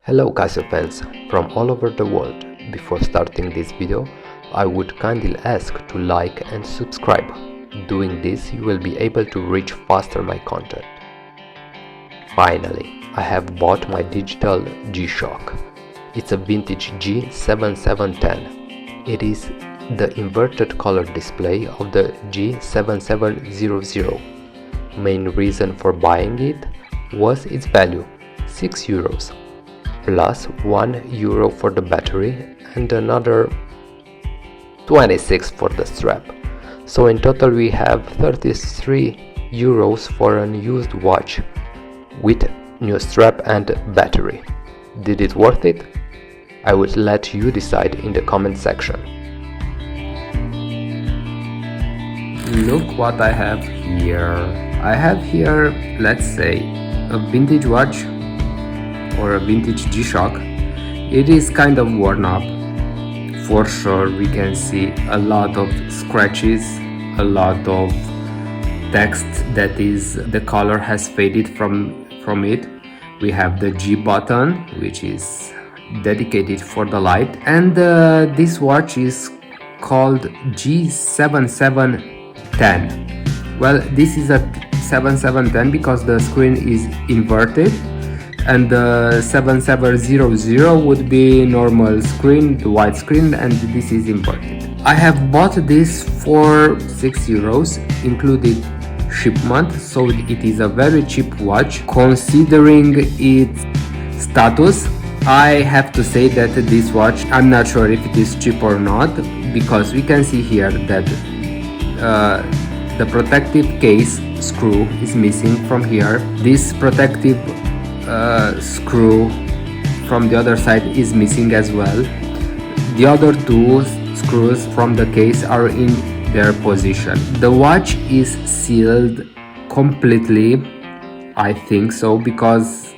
Hello Casio fans from all over the world. Before starting this video, I would kindly ask to like and subscribe. Doing this, you will be able to reach faster my content. Finally, I have bought my digital G-Shock. It's a vintage G-7710. It is the inverted color display of the G-7700. Main reason for buying it was its value, €6. Plus €1 for the battery and another 26 for the strap. So in total we have €33 for an used watch with new strap and battery. Did it worth it? I will let you decide in the comment section. Look what I have here. I have here, let's say, a vintage watch or a vintage G-Shock. It is kind of worn up. For sure we can see a lot of scratches, a lot of text that is the color has faded from it. We have the G button, which is dedicated for the light, and this watch is called G7710. Well, this is a 7710 because the screen is inverted, and the 7700 would be normal screen, the white screen, and this is inverted. I have bought this for €6 including shipment, so it is a very cheap watch considering its status. I have to say that this watch, I'm not sure if it is cheap or not, because we can see here that the protective case screw is missing from here. This protective screw from the other side is missing as well. The other two screws from the case are in their position. The watch is sealed completely, I think so, because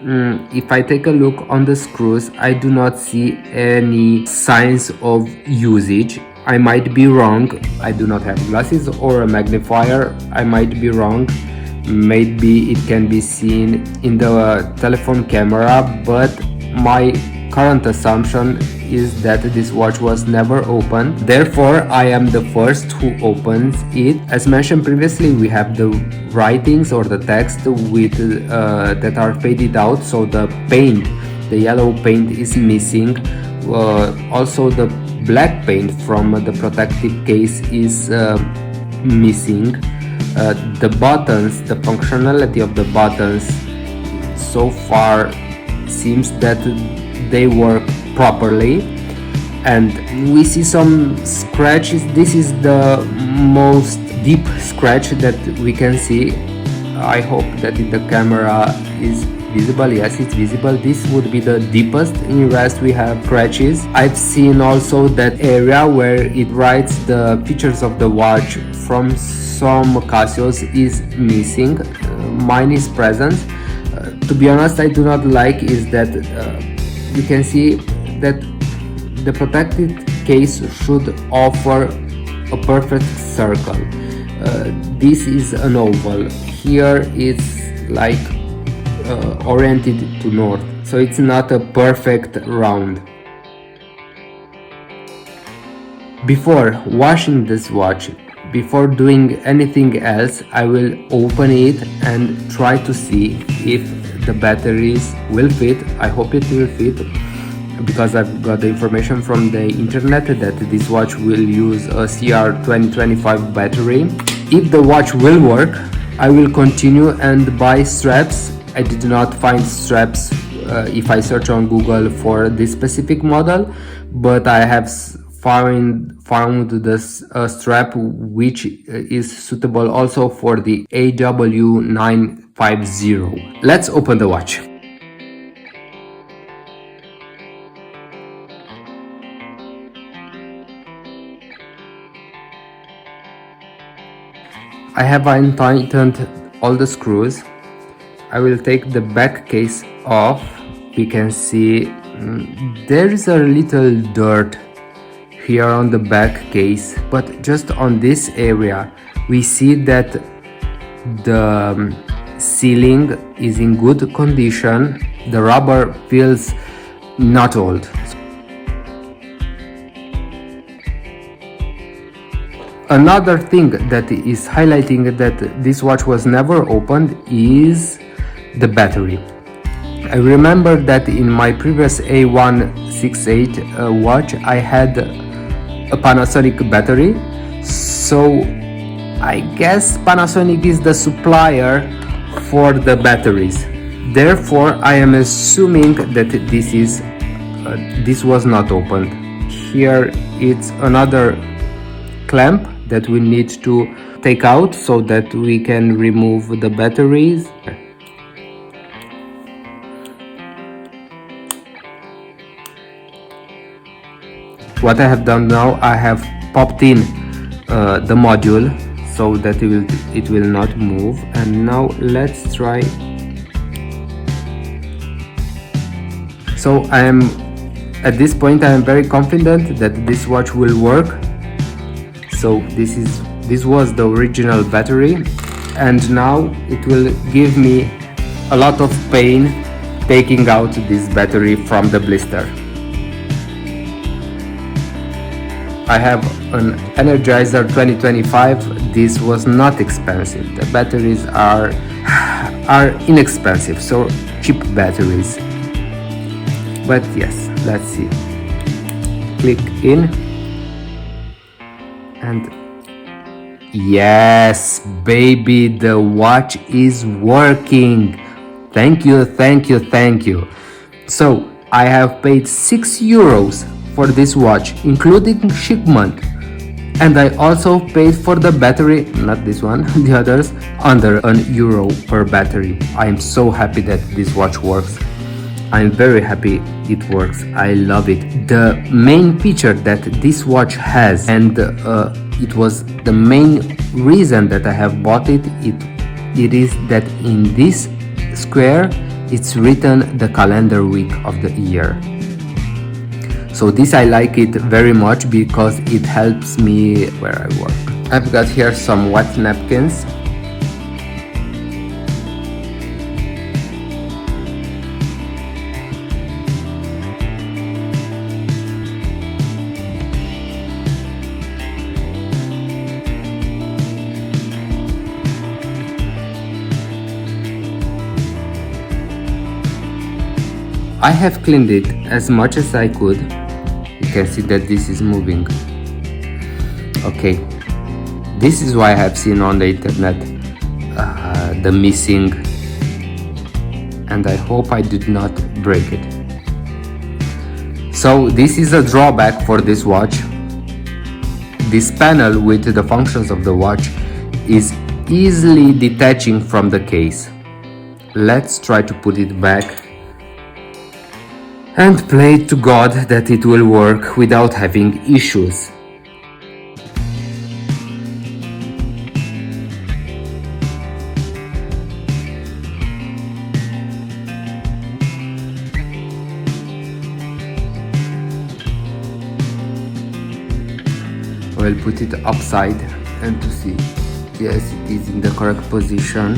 if I take a look on the screws, I do not see any signs of usage. I might be wrong. I do not have glasses or a magnifier. I might be wrong. Maybe it can be seen in the telephone camera, but my current assumption is that this watch was never opened. Therefore, I am the first who opens it. As mentioned previously, we have the writings or the text with that are faded out, so the paint, the yellow paint is missing. Also, the black paint from the protective case is missing. The buttons, the functionality of the buttons so far seems that they work properly, and we see some scratches. This is the most deep scratch that we can see. I hope that the camera is visible. Yes, it's visible. This would be the deepest. In the rest we have scratches. I've seen also that area where it writes the features of the watch from some Casios is missing. Mine is present. To be honest, I do not like is that you can see that the protected case should offer a perfect circle. This is an oval. Here it's like oriented to north, so it's not a perfect round. Before washing this watch, before doing anything else, I will open it and try to see if the batteries will fit. I hope it will fit, because I've got the information from the internet that this watch will use a CR2025 battery. If the watch will work, I will continue and buy straps. I did not find straps if I search on Google for this specific model, but I have found this strap which is suitable also for the AW950. Let's open the watch. I have untightened all the screws. I will take the back case off. We can see there is a little dirt here on the back case, but just on this area we see that the sealing is in good condition. the rubber feels not old. Another thing that is highlighting that this watch was never opened is the battery. I remember that in my previous A168 watch I had a Panasonic battery, so I guess Panasonic is the supplier for the batteries. Therefore, I am assuming that this was not opened. Here it's another clamp that we need to take out so that we can remove the batteries. What I have done now, I have popped in the module so that it will not move, and now let's try. So at this point I am very confident that this watch will work. So this was the original battery, and now it will give me a lot of pain taking out this battery from the blister. I have an Energizer 2025. This was not expensive. The batteries are inexpensive, so cheap batteries. But yes, let's see. Click in. And yes, baby, the watch is working. Thank you, thank you, thank you. So I have paid €6 for this watch, including shipment, and I also paid for the battery, not this one, the others, under €1 per battery. I am so happy that this watch works. I'm very happy it works. I love it. The main feature that this watch has, and it was the main reason that I have bought it, it is that in this square it's written the calendar week of the year. So this I like it very much because it helps me where I work. I've got here some wet napkins. I have cleaned it as much as I could. You can see that this is moving. Okay, this is why I have seen on the internet the missing, and I hope I did not break it. So this is a drawback for this watch. This panel with the functions of the watch is easily detaching from the case. Let's try to put it back and pray to God that it will work without having issues. I'll put it upside and to see. Yes, it is in the correct position.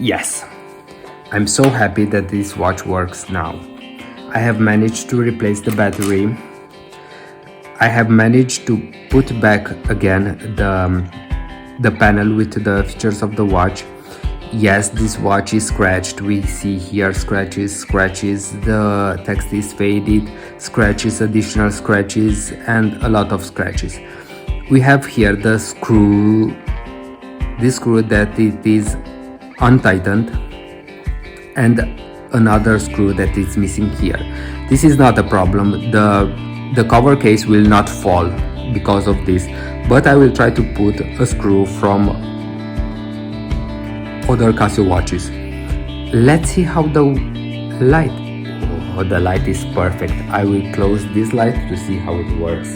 Yes, I'm so happy that this watch works now. I have managed to replace the battery. I have managed to put back again the panel with the features of the watch. Yes, this watch is scratched. We see here scratches, the text is faded, scratches, additional scratches, and a lot of scratches. We have here the screw, this screw that it is untightened, and another screw that is missing here. This is not a problem. The cover case will not fall because of this, but I will try to put a screw from other Casio watches. Let's see how the light. Wow, the light is perfect. I will close this light to see how it works.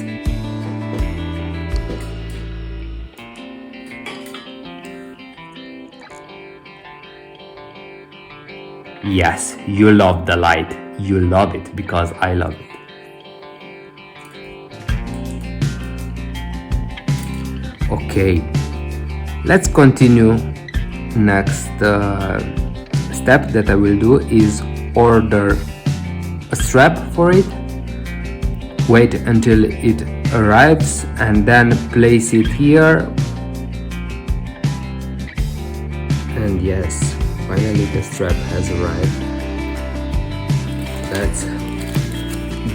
Yes, you love the light. You love it because I love it. Okay, let's continue. Next step that I will do is order a strap for it, wait until it arrives and then place it here. And yes, finally the strap has arrived. Let's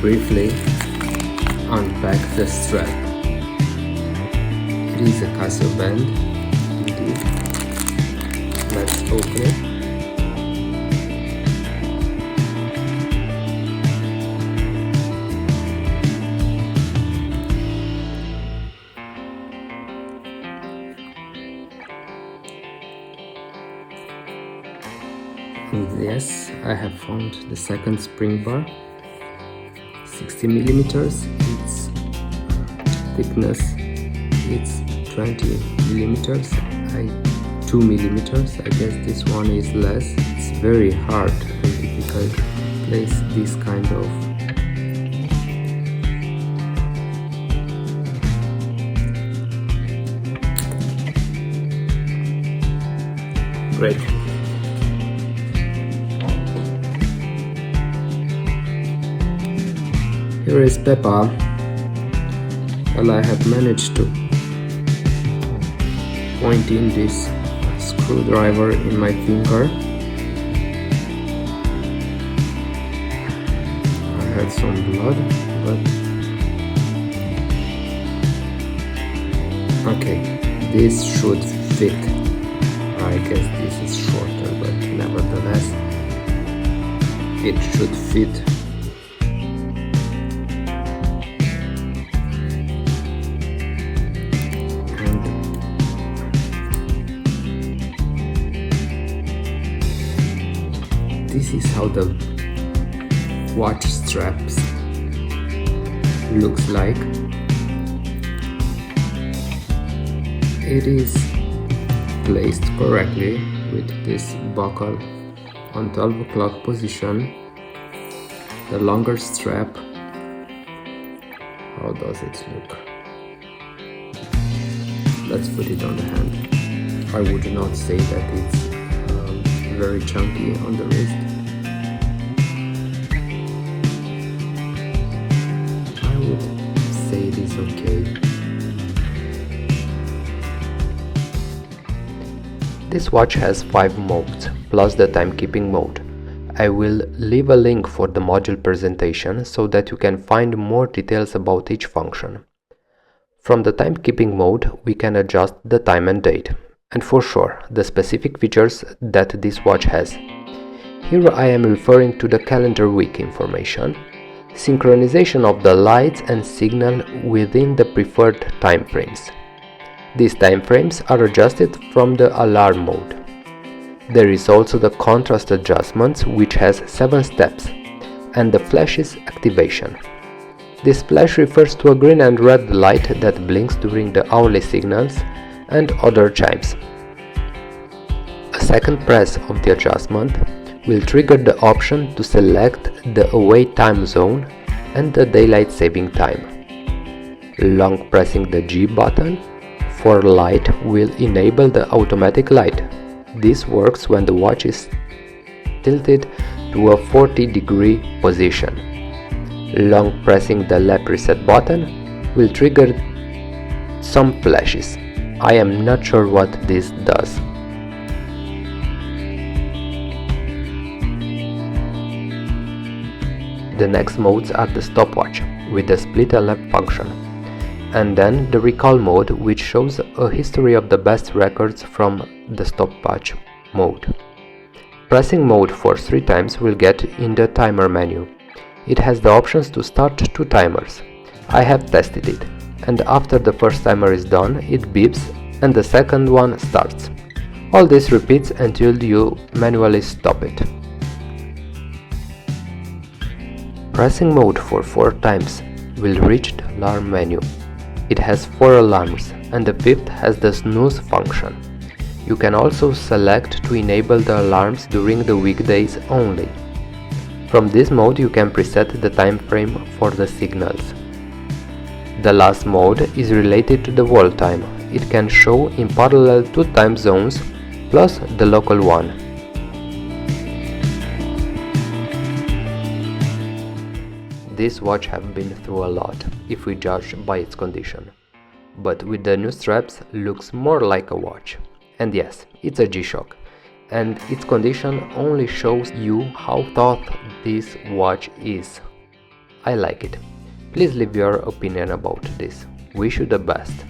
briefly unpack the strap. It is a Casio band, indeed. Let's open it. And yes, I have found the second spring bar, 60 millimeters. Its thickness is 20 millimeters. 2 millimeters. I guess this one is less. It's very hard and difficult to place this kind of great. Here is Peppa. Well, I have managed to point in this screwdriver in my finger. I had some blood, but okay, this should fit. I guess this is shorter, but nevertheless, it should fit. This is how the watch straps looks like. It is placed correctly with this buckle on 12 o'clock position. The longer strap, how does it look? Let's put it on the hand. I would not say that it's very chunky on the wrist. I would say it is okay. This watch has 5 modes, plus the timekeeping mode. I will leave a link for the module presentation so that you can find more details about each function. From the timekeeping mode, we can adjust the time and date, and for sure, the specific features that this watch has. Here I am referring to the calendar week information, synchronization of the lights and signal within the preferred time frames. These time frames are adjusted from the alarm mode. There is also the contrast adjustments, which has 7 steps, and the flashes activation. This flash refers to a green and red light that blinks during the hourly signals and other chimes. A second press of the adjustment will trigger the option to select the away time zone and the daylight saving time. Long pressing the G button for light will enable the automatic light. This works when the watch is tilted to a 40-degree position. Long pressing the lap reset button will trigger some flashes. I am not sure what this does. The next modes are the stopwatch with the split and lap function, and then the recall mode, which shows a history of the best records from the stopwatch mode. Pressing mode for 3 times will get in the timer menu. It has the options to start 2 timers. I have tested it, and after the first timer is done, it beeps and the second one starts. All this repeats until you manually stop it. Pressing mode for 4 times will reach the alarm menu. It has 4 alarms and the 5th has the snooze function. You can also select to enable the alarms during the weekdays only. From this mode you can preset the time frame for the signals. The last mode is related to the world time. It can show in parallel 2 time zones plus the local one. This watch has been through a lot, if we judge by its condition. But with the new straps, looks more like a watch. And yes, it's a G-Shock. And its condition only shows you how thought this watch is. I like it. Please leave your opinion about this. Wish you the best.